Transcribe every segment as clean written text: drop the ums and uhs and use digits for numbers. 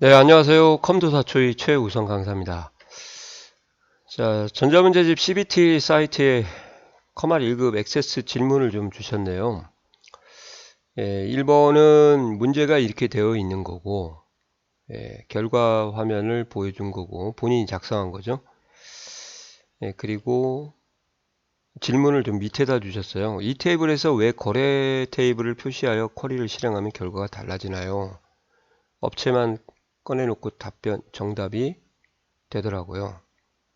네, 안녕하세요. 컴도사초이 최우성 강사입니다. 자, 전자문제집 CBT 사이트에 커말 1급 액세스 질문을 좀 주셨네요. 1번은 문제가 이렇게 되어 있는 거고, 결과 화면을 보여준 거고, 본인이 작성한 거죠. 그리고 질문을 좀 밑에다 주셨어요. 이 테이블에서 왜 거래 테이블을 표시하여 쿼리를 실행하면 결과가 달라지나요? 업체만 꺼내놓고 정답이 되더라고요.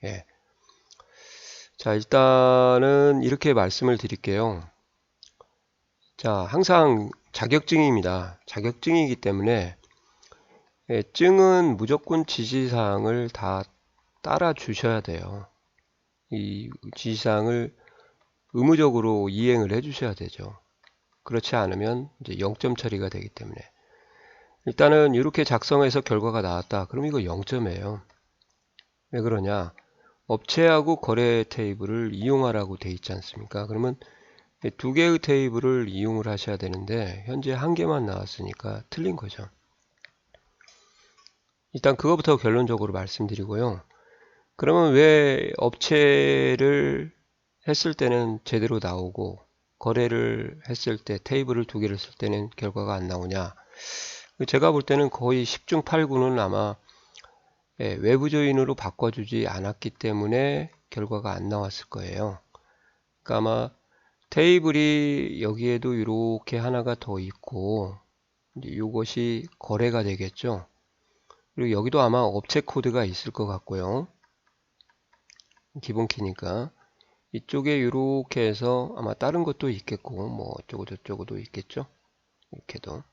예. 자, 일단은 이렇게 말씀을 드릴게요. 자, 항상 자격증입니다. 자격증이기 때문에 증은 무조건 지시사항을 다 따라 주셔야 돼요. 이 지시사항을 의무적으로 이행을 해 주셔야 되죠. 그렇지 않으면 이제 0점 처리가 되기 때문에 일단은 이렇게 작성해서 결과가 나왔다. 그럼 이거 0점이에요. 왜 그러냐? 업체하고 거래 테이블을 이용하라고 돼 있지 않습니까? 그러면 두 개의 테이블을 이용을 하셔야 되는데 현재 한 개만 나왔으니까 틀린 거죠. 일단 그거부터 결론적으로 말씀드리고요. 그러면 왜 업체를 했을 때는 제대로 나오고 거래를 했을 때 테이블을 두 개를 쓸 때는 결과가 안 나오냐? 제가 볼 때는 거의 10중 8구는 아마 외부 조인으로 바꿔주지 않았기 때문에 결과가 안 나왔을 거예요. 그러니까 아마 테이블이 여기에도 이렇게 하나가 더 있고 이것이 거래가 되겠죠. 그리고 여기도 아마 업체 코드가 있을 것 같고요. 기본 키니까 이쪽에 이렇게 해서 아마 다른 것도 있겠고 뭐 어쩌고 저쩌고도 있겠죠. 이렇게도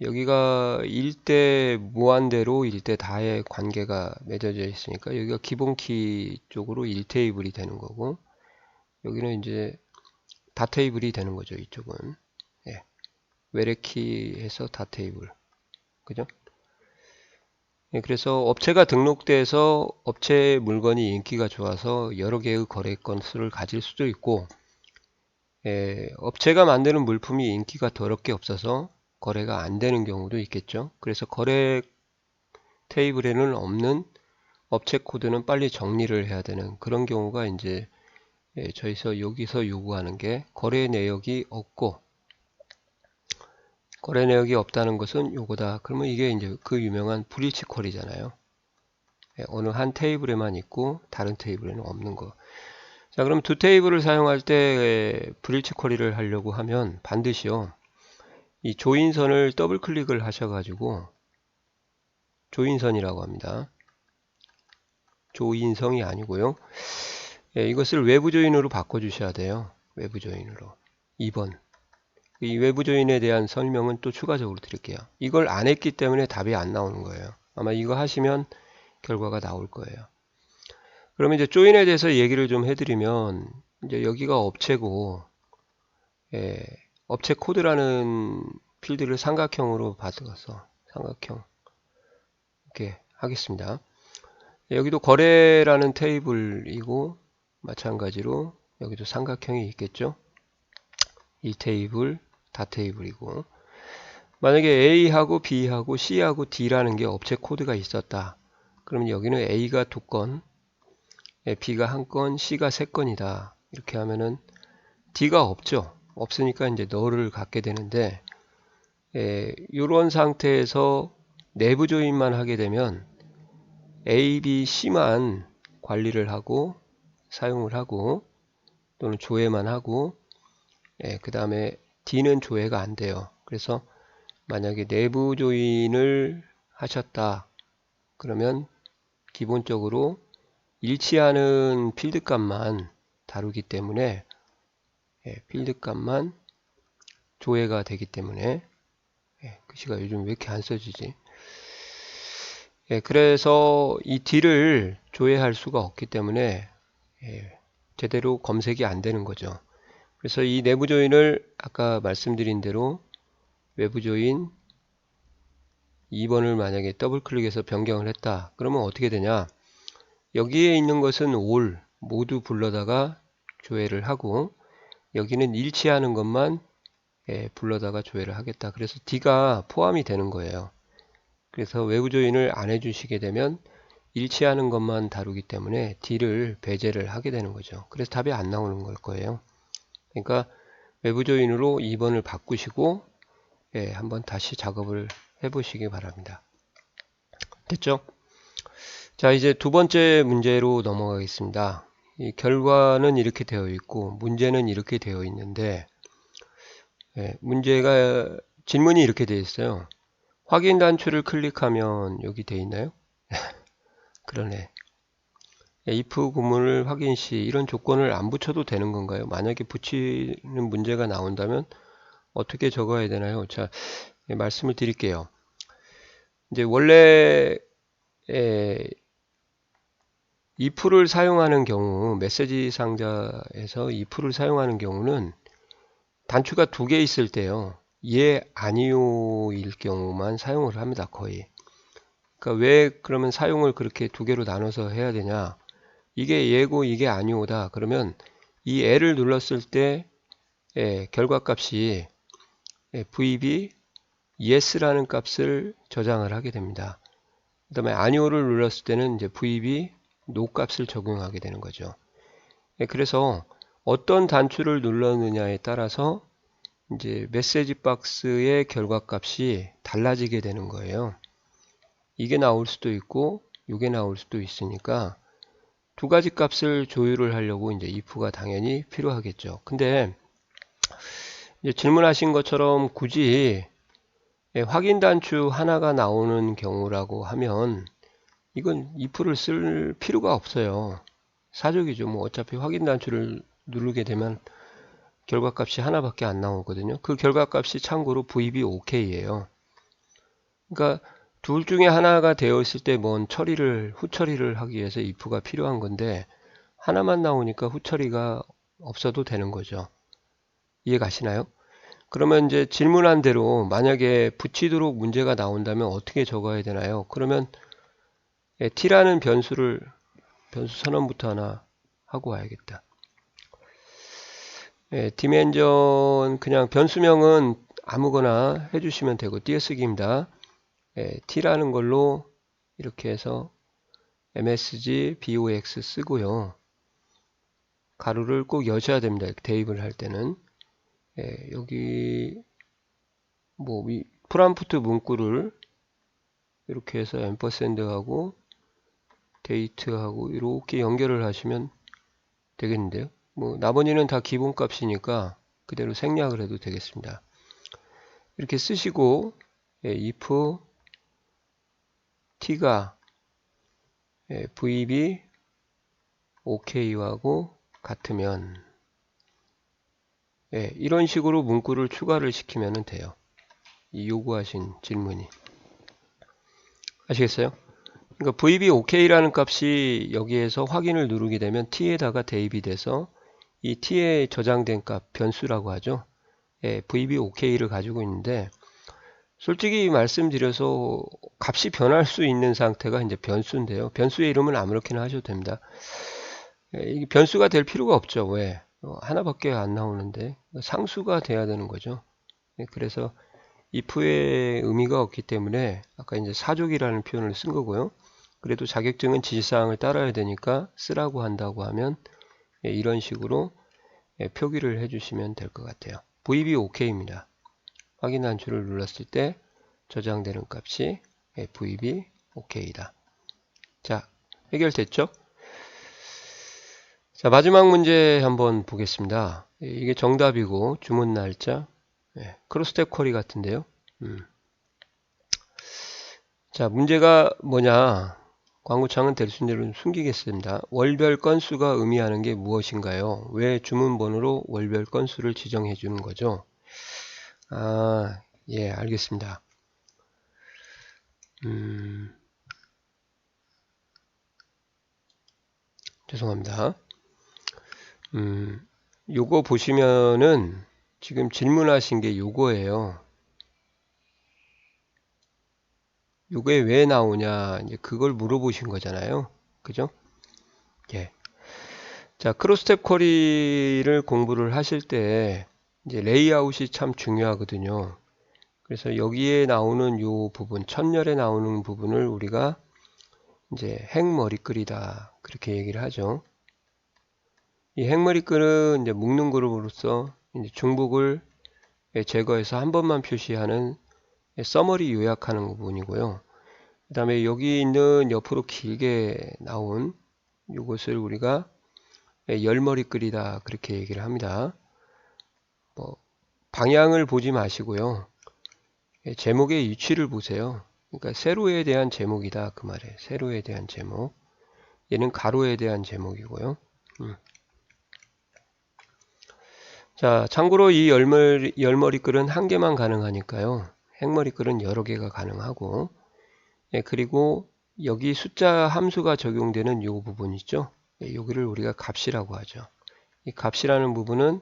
여기가 일대 무한대로 일대 다의 관계가 맺어져 있으니까 여기가 기본 키 쪽으로 1테이블이 되는 거고 여기는 이제 다 테이블이 되는 거죠. 이쪽은 외래키에서 다 테이블, 그죠? 그래서 업체가 등록돼서 업체 물건이 인기가 좋아서 여러 개의 거래 건수를 가질 수도 있고, 업체가 만드는 물품이 인기가 더럽게 없어서 거래가 안 되는 경우도 있겠죠. 그래서 거래 테이블에는 없는 업체 코드는 빨리 정리를 해야 되는 그런 경우가 이제 저희서 여기서 요구하는 게 거래 내역이 없고, 거래 내역이 없다는 것은 요거다. 그러면 이게 이제 그 유명한 불일치 쿼리잖아요. 어느 한 테이블에만 있고 다른 테이블에는 없는 거. 자, 그럼 두 테이블을 사용할 때 불일치 쿼리를 하려고 하면 반드시요. 이 조인선을 더블 클릭을 하셔가지고 조인선이라고 합니다. 조인성이 아니고요. 이것을 외부 조인으로 바꿔주셔야 돼요. 외부 조인으로. 2번. 이 외부 조인에 대한 설명은 또 추가적으로 드릴게요. 이걸 안 했기 때문에 답이 안 나오는 거예요. 아마 이거 하시면 결과가 나올 거예요. 그러면 이제 조인에 대해서 얘기를 좀 해드리면 이제 여기가 업체고 업체 코드라는 필드를 삼각형으로 받아서 삼각형 이렇게 하겠습니다. 여기도 거래라는 테이블이고 마찬가지로 여기도 삼각형이 있겠죠. 이 테이블 다 테이블이고 만약에 A하고 B하고 C하고 D라는 게 업체 코드가 있었다. 그러면 여기는 A가 2건, B가 1건, C가 3건이다. 이렇게 하면은 D가 없죠. 없으니까 이제 너를 갖게 되는데 이런 상태에서 내부 조인만 하게 되면 A, B, C만 관리를 하고 사용을 하고 또는 조회만 하고 그 다음에 D는 조회가 안 돼요. 그래서 만약에 내부 조인을 하셨다. 그러면 기본적으로 일치하는 필드 값만 다루기 때문에 필드 값만 조회가 되기 때문에 글씨가 요즘 왜 이렇게 안 써지지? 그래서 이 D를 조회할 수가 없기 때문에 제대로 검색이 안 되는 거죠. 그래서 이 내부 조인을 아까 말씀드린 대로 외부 조인 2번을 만약에 더블 클릭해서 변경을 했다. 그러면 어떻게 되냐? 여기에 있는 것은 all 모두 불러다가 조회를 하고 여기는 일치하는 것만 불러다가 조회를 하겠다. 그래서 D가 포함이 되는 거예요. 그래서 외부 조인을 안 해주시게 되면 일치하는 것만 다루기 때문에 D를 배제를 하게 되는 거죠. 그래서 답이 안 나오는 걸 거예요. 그러니까 외부 조인으로 2번을 바꾸시고 한번 다시 작업을 해보시기 바랍니다. 됐죠? 자, 이제 두 번째 문제로 넘어가겠습니다. 이 결과는 이렇게 되어 있고 문제는 이렇게 되어 있는데 문제가 질문이 이렇게 되어 있어요. 확인 단추를 클릭하면 여기 되어 있나요? 그러네. if 구문을 확인 시 이런 조건을 안 붙여도 되는 건가요? 만약에 붙이는 문제가 나온다면 어떻게 적어야 되나요? 자, 말씀을 드릴게요. 이제 원래 if를 사용하는 경우, 메시지 상자에서 if를 사용하는 경우는 단추가 두 개 있을 때요. 예, 아니요일 경우만 사용을 합니다. 거의. 그러니까 왜 그러면 사용을 그렇게 두 개로 나눠서 해야 되냐? 이게 예고 이게 아니오다. 그러면 이 L을 눌렀을 때 결과값이 VB yes라는 값을 저장을 하게 됩니다. 그 다음에 아니오를 눌렀을 때는 이제 VB no 값을 적용하게 되는 거죠. 그래서 어떤 단추를 눌렀느냐에 따라서 이제 메시지 박스의 결과값이 달라지게 되는 거예요. 이게 나올 수도 있고 이게 나올 수도 있으니까 두 가지 값을 조율을 하려고 이제 if가 당연히 필요하겠죠. 근데 이제 질문하신 것처럼 굳이 확인 단추 하나가 나오는 경우라고 하면 이건 if를 쓸 필요가 없어요. 사족이죠. 뭐 어차피 확인 단추를 누르게 되면 결과값이 하나밖에 안 나오거든요. 그 결과값이 참고로 VB OK예요. 그러니까 둘 중에 하나가 되어 있을 때 뭔 처리를 후처리를 하기 위해서 if가 필요한 건데 하나만 나오니까 후처리가 없어도 되는 거죠. 이해 가시나요? 그러면 이제 질문한 대로 만약에 붙이도록 문제가 나온다면 어떻게 적어야 되나요? 그러면 t라는 변수 선언부터 하나 하고 와야겠다. 디멘전 그냥 변수명은 아무거나 해주시면 되고 띄어쓰기입니다. t라는 걸로 이렇게 해서 msg box 쓰고요. 가로를 꼭 여셔야 됩니다. 대입을 할 때는 여기 뭐 프롬프트 문구를 이렇게 해서 앰퍼샌드하고 데이트하고 이렇게 연결을 하시면 되겠는데요. 뭐 나머지는 다 기본값이니까 그대로 생략을 해도 되겠습니다. 이렇게 쓰시고 if t가 vb ok하고 같으면 이런 식으로 문구를 추가를 시키면 돼요. 이 요구하신 질문이. 아시겠어요? 그러니까 vb ok라는 값이 여기에서 확인을 누르게 되면 t에다가 대입이 돼서 이 t에 저장된 값 변수라고 하죠. vb ok를 가지고 있는데 솔직히 말씀드려서 값이 변할 수 있는 상태가 이제 변수인데요. 변수의 이름은 아무렇게나 하셔도 됩니다. 이게 변수가 될 필요가 없죠. 왜? 하나밖에 안 나오는데 상수가 돼야 되는 거죠. 그래서 if의 의미가 없기 때문에 아까 이제 사족이라는 표현을 쓴 거고요. 그래도 자격증은 지시사항을 따라야 되니까 쓰라고 한다고 하면 이런 식으로 표기를 해주시면 될 것 같아요. VB OK입니다. 확인 단추를 눌렀을 때 저장되는 값이 VB OK이다. 자, 해결됐죠? 자, 마지막 문제 한번 보겠습니다. 이게 정답이고 주문 날짜 크로스텝 쿼리 같은데요. 자, 문제가 뭐냐? 광고창은 대순대로 숨기겠습니다. 월별 건수가 의미하는 게 무엇인가요? 왜 주문번호로 월별 건수를 지정해 주는 거죠? 아, 예, 알겠습니다. 죄송합니다. 요거 보시면은 지금 질문하신 게 요거예요. 요게 왜 나오냐, 이제 그걸 물어보신 거잖아요. 그죠? 예. 자, 크로스텝 쿼리를 공부를 하실 때 이제 레이아웃이 참 중요하거든요. 그래서 여기에 나오는 요 부분, 천열에 나오는 부분을 우리가 이제 핵머리끌이다 그렇게 얘기를 하죠. 이 핵머리끌은 이제 묶는 그룹으로서 이제 중복을 제거해서 한 번만 표시하는 서머리 요약하는 부분이고요. 그 다음에 여기 있는 옆으로 길게 나온 이것을 우리가 열머리끌이다 그렇게 얘기를 합니다. 뭐 방향을 보지 마시고요. 제목의 위치를 보세요. 그러니까 세로에 대한 제목이다 그 말이에요. 세로에 대한 제목. 얘는 가로에 대한 제목이고요. 자, 참고로 이 열머리글은 한 개만 가능하니까요. 핵머리글은 여러 개가 가능하고, 그리고 여기 숫자 함수가 적용되는 이 부분 있죠. 여기를 우리가 값이라고 하죠. 이 값이라는 부분은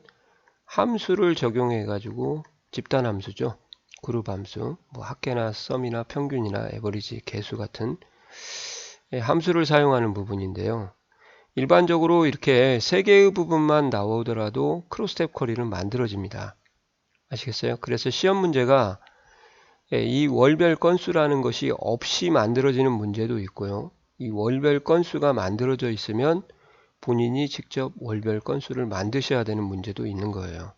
함수를 적용해 가지고 집단 함수죠. 그룹 함수, 뭐 합계나 썸이나 평균이나 에버리지, 개수 같은 함수를 사용하는 부분인데요. 일반적으로 이렇게 세 개의 부분만 나오더라도 크로스텝 쿼리는 만들어집니다. 아시겠어요? 그래서 시험 문제가 이 월별 건수라는 것이 없이 만들어지는 문제도 있고요. 이 월별 건수가 만들어져 있으면 본인이 직접 월별 건수를 만드셔야 되는 문제도 있는 거예요.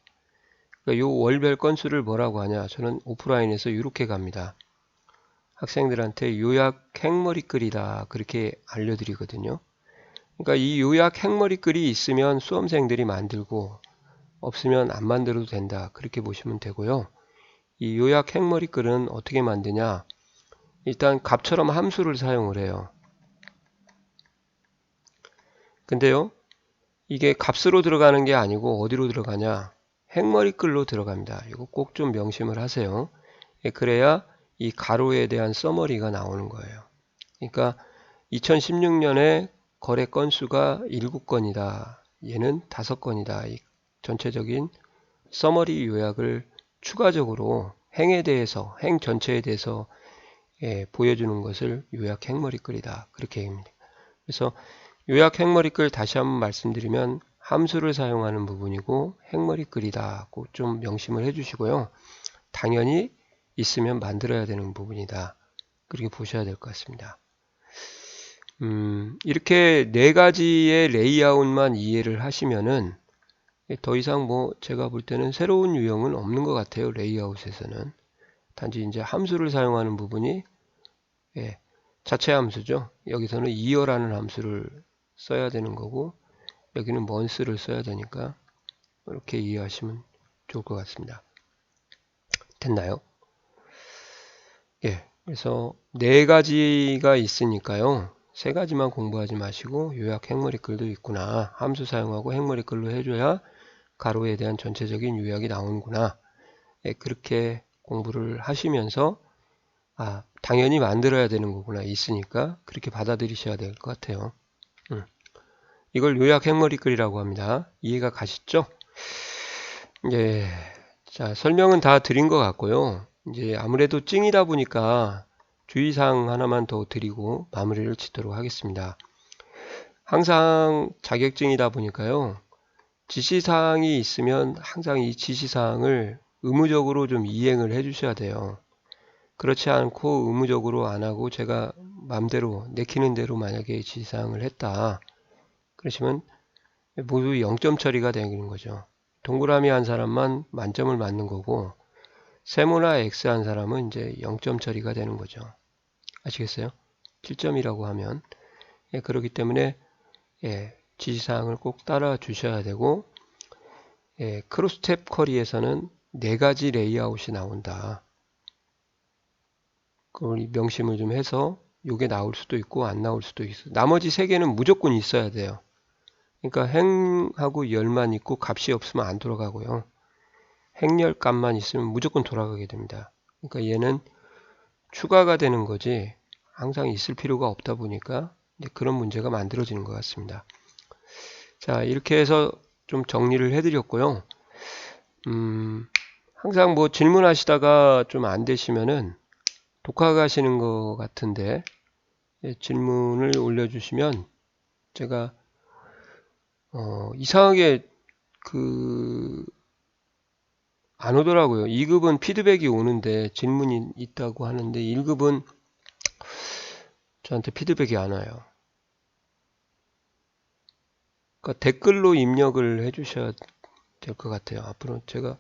그러니까 이 월별 건수를 뭐라고 하냐? 저는 오프라인에서 이렇게 갑니다. 학생들한테 요약 핵머리글이다 그렇게 알려드리거든요. 그러니까 이 요약 핵머리글이 있으면 수험생들이 만들고 없으면 안 만들어도 된다 그렇게 보시면 되고요. 이 요약 핵머리글은 어떻게 만드냐? 일단 값처럼 함수를 사용을 해요. 근데요, 이게 값으로 들어가는 게 아니고 어디로 들어가냐? 핵머리글로 들어갑니다. 이거 꼭 좀 명심을 하세요. 그래야 이 가로에 대한 서머리가 나오는 거예요. 그러니까 2016년에 거래 건수가 7건이다. 얘는 5건이다. 이 전체적인 서머리 요약을 추가적으로 행에 대해서, 행 전체에 대해서 보여주는 것을 요약 핵머리글이다. 그렇게 얘기합니다. 그래서 요약 핵머리글 다시 한번 말씀드리면 함수를 사용하는 부분이고 핵머리글이다. 꼭 좀 명심을 해주시고요. 당연히 있으면 만들어야 되는 부분이다. 그렇게 보셔야 될 것 같습니다. 이렇게 네 가지의 레이아웃만 이해를 하시면은 더 이상 뭐 제가 볼 때는 새로운 유형은 없는 것 같아요. 레이아웃에서는. 단지 이제 함수를 사용하는 부분이 자체 함수죠. 여기서는 이어라는 함수를 써야 되는 거고 여기는 months를 써야 되니까 이렇게 이해하시면 좋을 것 같습니다. 됐나요? 그래서 네 가지가 있으니까요. 세 가지만 공부하지 마시고 요약 핵머리글도 있구나. 함수 사용하고 핵머리글로 해줘야 가로에 대한 전체적인 요약이 나오는구나. 그렇게 공부를 하시면서 당연히 만들어야 되는 거구나. 있으니까 그렇게 받아들이셔야 될 것 같아요. 이걸 요약 핵머리글이라고 합니다. 이해가 가시죠? 자, 설명은 다 드린 것 같고요. 이제 아무래도 찡이다 보니까 주의사항 하나만 더 드리고 마무리를 짓도록 하겠습니다. 항상 자격증이다 보니까요. 지시사항이 있으면 항상 이 지시사항을 의무적으로 좀 이행을 해 주셔야 돼요. 그렇지 않고 의무적으로 안 하고 제가 맘대로 내키는 대로 만약에 지시사항을 했다. 그러시면 모두 0점 처리가 되는 거죠. 동그라미 한 사람만 만점을 맞는 거고 세모나 X 한 사람은 이제 0점 처리가 되는 거죠. 아시겠어요? 7점이라고 하면 그렇기 때문에 지시사항을 꼭 따라 주셔야 되고 크로스텝 쿼리에서는 4가지 레이아웃이 나온다. 그걸 명심을 좀 해서 이게 나올 수도 있고 안 나올 수도 있어요. 나머지 3개는 무조건 있어야 돼요. 그러니까 행하고 열만 있고 값이 없으면 안 돌아가고요. 행열 값만 있으면 무조건 돌아가게 됩니다. 그러니까 얘는 추가가 되는 거지 항상 있을 필요가 없다 보니까 이제 그런 문제가 만들어지는 것 같습니다. 자, 이렇게 해서 좀 정리를 해드렸고요. 항상 뭐 질문하시다가 좀 안 되시면은 독학하시는 것 같은데 질문을 올려주시면 제가 이상하게 안 오더라고요. 2급은 피드백이 오는데 질문이 있다고 하는데 1급은 저한테 피드백이 안 와요. 그러니까 댓글로 입력을 해주셔야 될 것 같아요. 앞으로 제가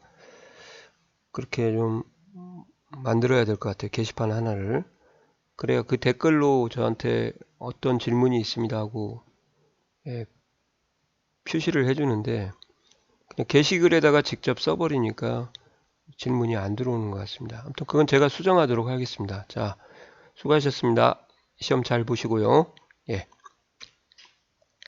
그렇게 좀 만들어야 될 것 같아요. 게시판 하나를. 그래야 그 댓글로 저한테 어떤 질문이 있습니다 하고 예, 표시를 해주는데 그냥 게시글에다가 직접 써버리니까 질문이 안 들어오는 것 같습니다. 아무튼 그건 제가 수정하도록 하겠습니다. 자, 수고하셨습니다. 시험 잘 보시고요. 예.